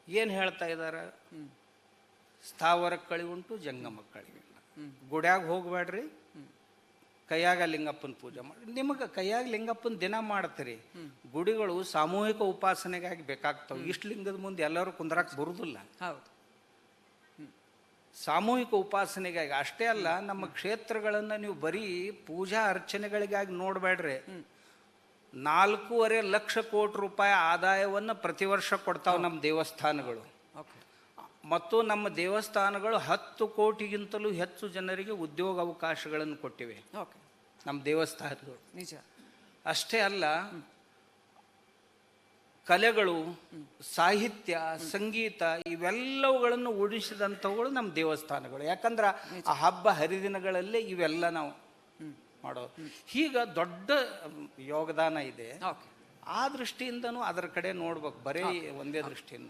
ಏನು ಹೇಳ್ತಾ ಇದ್ದಾರೆ? ಸ್ಥಾವರ ಕಳಿ ಉಂಟು, ಜಂಗಮ ಕಳಿ ಇಲ್ಲ. ಗುಡ್ಯಾಗ ಹೋಗ್ಬೇಡ್ರಿ, ಕೈಯಾಗ ಲಿಂಗಪ್ಪನ ಪೂಜೆ ಮಾಡಿ. ನಿಮಗೆ ಕೈಯಾಗ ಲಿಂಗಪ್ಪನ ದಿನ ಮಾಡ್ತೀರಿ, ಗುಡಿಗಳು ಸಾಮೂಹಿಕ ಉಪಾಸನೆಗಾಗಿ ಬೇಕಾಗ್ತವೆ. ಇಷ್ಟು ಲಿಂಗದ ಮುಂದೆ ಎಲ್ಲರೂ ಕುಂದ್ರಾಕ್ ಬರುದಿಲ್ಲ. ಹೌದು. ಸಾಮೂಹಿಕ ಉಪಾಸನೆಗಾಗಿ ಅಷ್ಟೇ ಅಲ್ಲ, ನಮ್ಮ ಕ್ಷೇತ್ರಗಳನ್ನು ನೀವು ಬರೀ ಪೂಜಾ ಅರ್ಚನೆಗಳಿಗಾಗಿ ನೋಡಬೇಡ್ರಿ. 4.5 ಲಕ್ಷ ಕೋಟಿ ರೂಪಾಯಿ ಆದಾಯವನ್ನು ಪ್ರತಿ ವರ್ಷ ಕೊಡ್ತಾವೆ ನಮ್ಮ ದೇವಸ್ಥಾನಗಳು. ಮತ್ತು ನಮ್ಮ ದೇವಸ್ಥಾನಗಳು 10 ಕೋಟಿಗಿಂತಲೂ ಹೆಚ್ಚು ಜನರಿಗೆ ಉದ್ಯೋಗ ಅವಕಾಶಗಳನ್ನು ಕೊಟ್ಟಿವೆ ನಮ್ಮ ದೇವಸ್ಥಾನಗಳು. ನಿಜ. ಅಷ್ಟೇ ಅಲ್ಲ, ಕಲೆಗಳು, ಸಾಹಿತ್ಯ, ಸಂಗೀತ ಇವೆಲ್ಲವುಗಳನ್ನು ಉಳಿಸಿದಂಥವುಗಳು ನಮ್ಮ ದೇವಸ್ಥಾನಗಳು. ಯಾಕಂದ್ರೆ ಆ ಹಬ್ಬ ಹರಿದಿನಗಳಲ್ಲೇ ಇವೆಲ್ಲ ನಾವು ಮಾಡೋದು. ಈಗ ದೊಡ್ಡ ಯೋಗದಾನ ಇದೆ. ಆ ದೃಷ್ಟಿಯಿಂದನೂ ಅದರ ಕಡೆ ನೋಡ್ಬೇಕು, ಬರೀ ಒಂದೇ ದೃಷ್ಟಿಯಿಂದ.